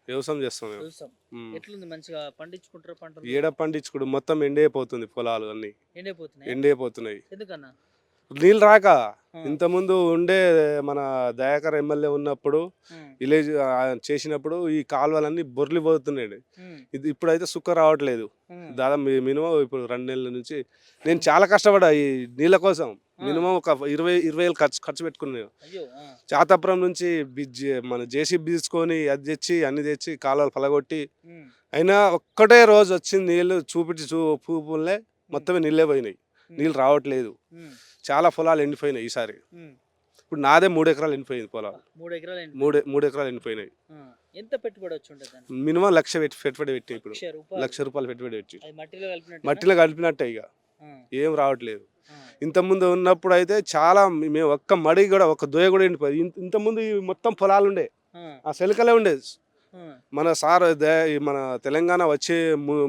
వ్యవసాయం చేస్తాం మేము. వ్యవసాయం ఉమ్. ఎట్లుంది మంచిగా పండించుకుంటారు పంటలు? ఏడ పండించుకుడు మొత్తం ఎండిపోతుంది పొలాలు అన్ని ఎండిపోతున్నాయి. ఎండిపోతున్నాయి. ఎందుకన్నా? నీళ్ళు రాక. ఆ, ఇంతకుముందు ఉండే మన దయాకర్ ఎమ్మెల్యే ఉన్నప్పుడు ఉమ్, విలేజ్ చేసినప్పుడు ఈ కాలువలన్నీ బొర్లిపోతున్నాయి. ఉమ్, ఇది ఇప్పుడైతే సుక్క రావట్లేదు. ఉమ్, దాదాపు మినిమం ఇప్పుడు 2 నెలల నుంచి నేను చాలా కష్టపడ్డా ఈ నీళ్ళ కోసం. మినిమం ఒక 20,000 ఖర్చు పెట్టుకున్నాను. అయ్యో. చాతాపురం నుంచి మన జేసీబీ తీసుకొని అది తెచ్చి అన్ని తెచ్చి కాలువలు పలగొట్టి ఉమ్, అయినా ఒక్కటే రోజు వచ్చింది నీళ్ళు చూపించి పూపులే మొత్తమే నీళ్ళే పోయినాయి. నీళ్ళు రావట్లేదు. ఉమ్, చాలా పొలాలు ఎండిపోయినాయి ఈసారి. ఉమ్. ఇప్పుడు నాదే 3 ఎకరాలు ఎండిపోయింది పొలాలు. 3 ఎకరాలు ఎండి. 3 ఎకరాలు ఎండిపోయినాయి. ఎంత పెట్టుబడి వచ్చి ఉంటుంది దానికి? మినిమం 1,00,000 పెట్టుబడి పెట్టి ఇప్పుడు ₹1,00,000. 1,00,000 రూపాయలు పెట్టుబడి పెట్టి అది మట్టిలో కలిపినట్టు. మట్టిలో కలిపినట్టే ఇక ఏం రావట్లేదు. ఇంతకుముందు ఉన్నప్పుడు అయితే చాలా మేము ఒక్క మడి కూడా ఒక దోయ కూడా ఎండిపోయింది. ఇంతకుముందు ఈ మొత్తం పొలాలు ఉండే ఆ సెలకలే ఉండేది. మన సార్ మన తెలంగాణ వచ్చే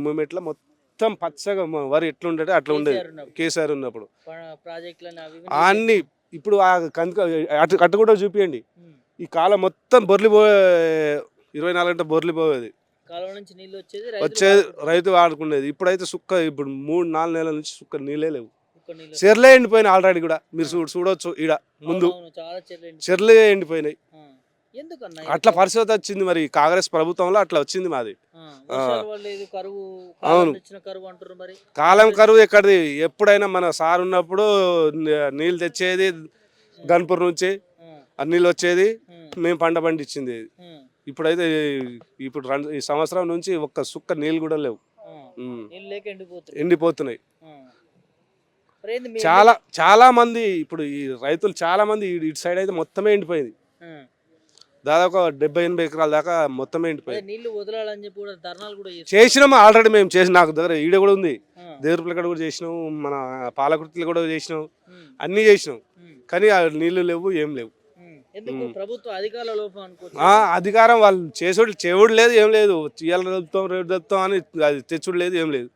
మూమెంట్లో మొత్తం పచ్చగా వరి ఎట్లుండే అట్లా ఉండేది కేసీఆర్ ఉన్నప్పుడు. అన్ని ఇప్పుడు అటు కూడా చూపియండి. ఈ కాలం మొత్తం బొర్లిపోయే 24 గంటల బొర్లిపోయేది. వచ్చేది రైతు వాడుకునేది. ఇప్పుడైతే సుక్క ఇప్పుడు 3-4 నెలల నుంచి సుక్క నీళ్ళే లేవు. చెర్లే ఎండిపోయినాయి ఆల్రెడీ కూడా. మీరు చూడవచ్చు ఈడ ముందు చెర్లే ఎండిపోయినాయి. అట్లా పరిస్థితి వచ్చింది. మరి కాంగ్రెస్ ప్రభుత్వంలో అట్లా వచ్చింది మాది. అవును, కాలం కరువు ఎక్కడిది. ఎప్పుడైనా మన సార్ ఉన్నప్పుడు నీళ్ళు తెచ్చేది గన్పూర్ నుంచి, ఆ నీళ్ళు వచ్చేది, మేము పంట పండించింది. ఇప్పుడైతే ఇప్పుడు ఈ సంవత్సరం నుంచి ఒక్క సుక్క నీళ్ళు కూడా లేవు. ఎండిపోతున్నాయి. చాలా చాలా మంది ఇప్పుడు ఈ రైతులు చాలా మంది ఇటు సైడ్ అయితే మొత్తమే ఎండిపోయింది. దాదాపు 70-80 ఎకరాల దాకా మొత్తమే ఎండిపోయింది. చేసినాము ఆల్రెడీ. మేము చేసి నాకు దగ్గర ఈడ కూడా ఉంది. దేవరపల్లి కూడా చేసినాం, మన పాలకుర్తిలో కూడా చేసినాం, అన్నీ చేసినాం. కానీ ఆ నీళ్లు లేవు, ఏం లేవు. అధికారం వాళ్ళు చేసుడు చెవుడు లేదు, ఏం లేదు. ఇవాళ దొరుకుతాం రేపు దొరుకుతాం అని అది తెచ్చుడు లేదు, ఏం లేదు.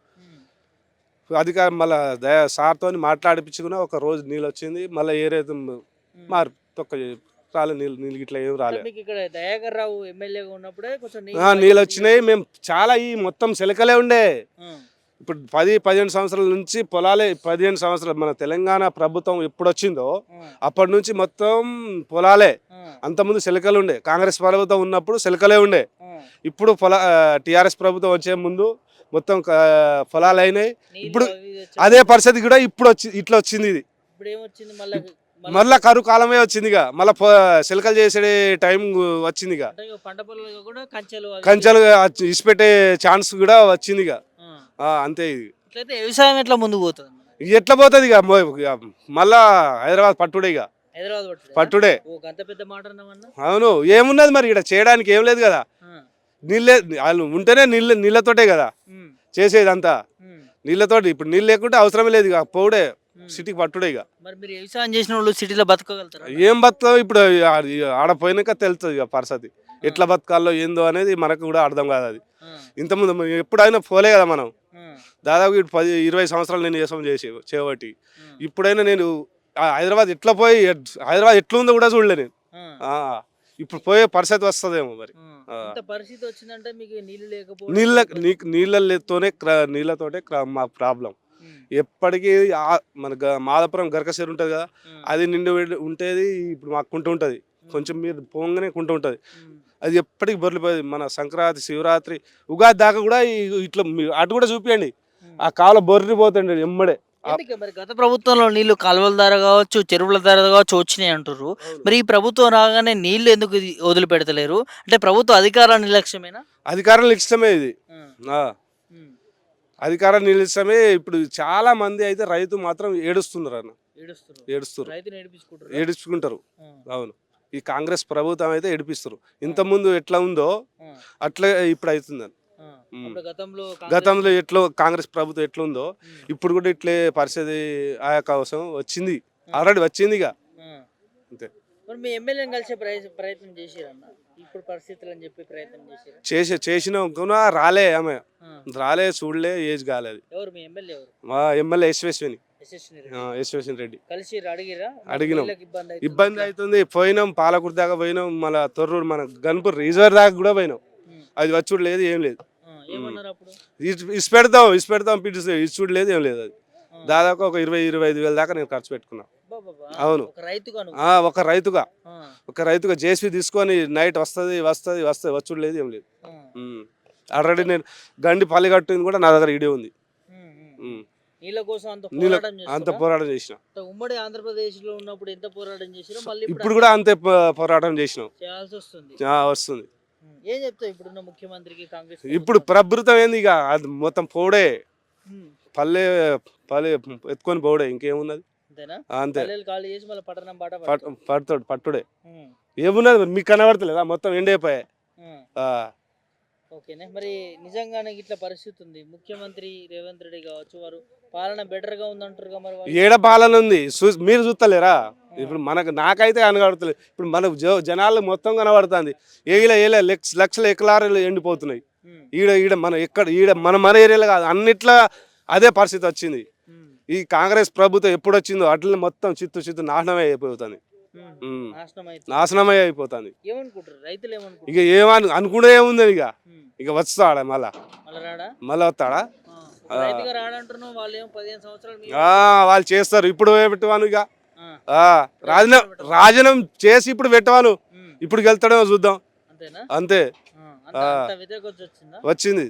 అధికారం మళ్ళీ సార్తో మాట్లాడిపించుకున్నా ఒక రోజు నీళ్ళు వచ్చింది. మళ్ళీ ఏరైతే మార్పు తొక్క రాలే నీళ్ళు గిట్లా ఏం రాలేదు. నీళ్ళు వచ్చినాయి. మేము చాలా ఈ మొత్తం సెలకలే ఉండే. ఇప్పుడు 10-15 సంవత్సరాల నుంచి పొలాలే. 15 సంవత్సరాలు మన తెలంగాణ ప్రభుత్వం ఎప్పుడు వచ్చిందో అప్పటి నుంచి మొత్తం పొలాలే. అంతకుముందు సెలకలు ఉండే. కాంగ్రెస్ ప్రభుత్వం ఉన్నప్పుడు సెలకలే ఉండే. ఇప్పుడు టీఆర్ఎస్ ప్రభుత్వం వచ్చే ముందు మొత్తం పొలాలు అయినాయి. ఇప్పుడు అదే పరిస్థితి కూడా ఇప్పుడు ఇట్లా వచ్చింది. ఇది మళ్ళా కరువు కాలమే వచ్చింది. ఇక మళ్ళీ సెలకలు చేసే టైం వచ్చింది. ఇక కంచెలు ఇసిపెట్టే ఛాన్స్ కూడా వచ్చింది. ఇక అంతే. ఇది వ్యవసాయం ఎట్లా ముందుకు పోతుంది? ఎట్లా పోతుంది? ఇక మళ్ళా హైదరాబాద్ పట్టుడే. ఇక పట్టుడే. అవును, ఏమున్నది మరి ఇక్కడ చేయడానికి? ఏం లేదు కదా. నీళ్ళే వాళ్ళు ఉంటేనే నీళ్ళతోటే కదా చేసేదంతా. నీళ్ళతోటి. ఇప్పుడు నీళ్ళు లేకుంటే అవసరమే లేదు. ఇక పోవుడే, సిటీకి పట్టుడే. ఇక వ్యవసాయం చేసిన వాళ్ళు సిటీలో బతకగలుగుతారు? ఏం బతుకుతాం ఇప్పుడు? ఆడ పోయినాక తెలుస్తుంది ఇక పరిస్థితి ఎట్లా బతకాలో ఏందో అనేది మనకు కూడా అర్థం కాదు. అది ఇంతకుముందు ఎప్పుడైనా పోలే కదా మనం. దాదాపు 10-20 సంవత్సరాలు నేను వ్యవసాయం చేయబట్టి ఇప్పుడైనా నేను హైదరాబాద్ ఎట్లా పోయి హైదరాబాద్ ఎట్లుందో కూడా చూడలే నేను. ఇప్పుడు పోయే పరిస్థితి వస్తుందేమో మరి. నీళ్ళతోటే మా ప్రాబ్లం. ఎప్పటికీ మన మాదాపురం గరకసేరు ఉంటుంది కదా, అది నిండి ఉంటేది. ఇప్పుడు మాకు కుంట ఉంటుంది, కొంచెం మీరు పోగానే కుంట ఉంటుంది. అది ఎప్పటికి బొర్లిపోయేది. మన సంక్రాంతి, శివరాత్రి, ఉగాది దాకా కూడా ఇట్లా అటు కూడా చూపియండి. ఆ కాలువ బొర్రిపోతుండే ఎమ్మడే. గత ప్రభుత్వంలో నీళ్లు కాలువల ద్వారా కావచ్చు, చెరువుల ద్వారా కావచ్చు వచ్చినాయి అంటారు. మరి ఈ ప్రభుత్వం రాగానే నీళ్లు ఎందుకు వదిలిపెడతలేరు? అంటే ప్రభుత్వ అధికార నిర్లక్ష్యమేనా? అధికారం నిర్లక్ష్యమే ఇది. అధికారం నిర్లక్ష్యమే. ఇప్పుడు చాలా మంది అయితే రైతు మాత్రం ఏడుస్తున్నారు అన్న. ఏడుచుకుంటారు. అవును, ఈ కాంగ్రెస్ ప్రభుత్వం అయితే ఏడిపిస్తారు. ఇంతకుముందు ఎట్లా ఉందో అట్లా ఇప్పుడు అవుతుందని. గతంలో ఎట్లా కాంగ్రెస్ ప్రభుత్వం ఎట్లా ఉందో ఇప్పుడు కూడా ఇట్లే పరిస్థితి ఆయా కోసం వచ్చింది. ఆల్రెడీ వచ్చింది. ఇక అంతే. చేసిన రాలే. ఆమె రాలే, చూడలే, ఏజ్ కాలేదు. మా ఎమ్మెల్యే యశ్వశ్విని. యశ్వసేన్ రెడ్డి కలిసి అడిగిరా అడిగినాం. ఇబ్బంది ఇబ్బంది అవుతుంది. పోయినాం, పాలకుర్తి దాకా పోయినాం, మళ్ళీ తొర్రూరు మన గన్పూర్ రిజర్వ్ దాకా కూడా పోయినాం. అది వచ్చుడు లేదు, ఏం లేదు. ఏమన్నారు అప్పుడు? ఇసి పెడతాం పిటిస్తే ఇచ్చుడు లేదు, ఏం లేదు. అది దాదాపు ఒక 20-25 వేల దాకా నేను ఖర్చు పెట్టుకున్నా. అవును, ఒక రైతుగా జేసీ తీసుకొని నైట్ వస్తుంది వచ్చుడు లేదు, ఏం లేదు. ఆల్రెడీ నేను గండి పల్లి కట్టింది కూడా నా దగ్గర ఇడే ఉంది. నీళ్ళ కోసం అంత పోరాటం చేసిన. ఉమ్మడి ఆంధ్రప్రదేశ్ లో ఉన్నప్పుడు ఎంత పోరాటం చేసినా మళ్ళీ ఇప్పుడు కూడా అంతే పోరాటం చేసినాం. చేయాల్సి వస్తుంది. వస్తుంది. ఏం చెప్తావు ఇప్పుడున్న ముఖ్యమంత్రికి, కాంగ్రెస్? ఇప్పుడు ప్రభుత్వం ఏంది, ఇక అది మొత్తం పోడే, పల్లె ఎత్తుకొని పోడే, ఇంకేమున్నది. అంతే, పట్టుడే. ఏమున్నది మీకు కనబడతలేదా, మొత్తం ఎండైపోయాయి. ఓకేనే. మరి నిజంగానే ఇట్లా పరిస్థితి ఉంది, ముఖ్యమంత్రి రేవంత్ రెడ్డి కావచ్చు, వారు పాలన బెటర్ గా ఉందంటారు మరి. ఏడ పాలన ఉంది మీరు చూస్తలేరా? ఇప్పుడు నాకైతే కనబడతలేదు. ఇప్పుడు మన జనాలు మొత్తం కనబడుతుంది. ఏల లక్షల ఎకరాలు ఎండిపోతున్నాయి. ఈడ మన ఏరియాలో కాదు, అన్నిట్లా అదే పరిస్థితి వచ్చింది. ఈ కాంగ్రెస్ ప్రభుత్వం ఎప్పుడు వచ్చిందో అట్లనే మొత్తం చిత్తు నాశనమే అయిపోతుంది. నాశనమే అయిపోతుంది. ఇక ఏమని అనుకుంటే ఏముంది, ఇక వస్తాడా మళ్ళా వస్తాడా? వాళ్ళు చేస్తారు. ఇప్పుడు పెట్టవాను, ఇక రాజీనామా చేసి ఇప్పుడు పెట్టవాను. ఇప్పుడు వెళ్తాడేమో చూద్దాం. అంతే వచ్చింది.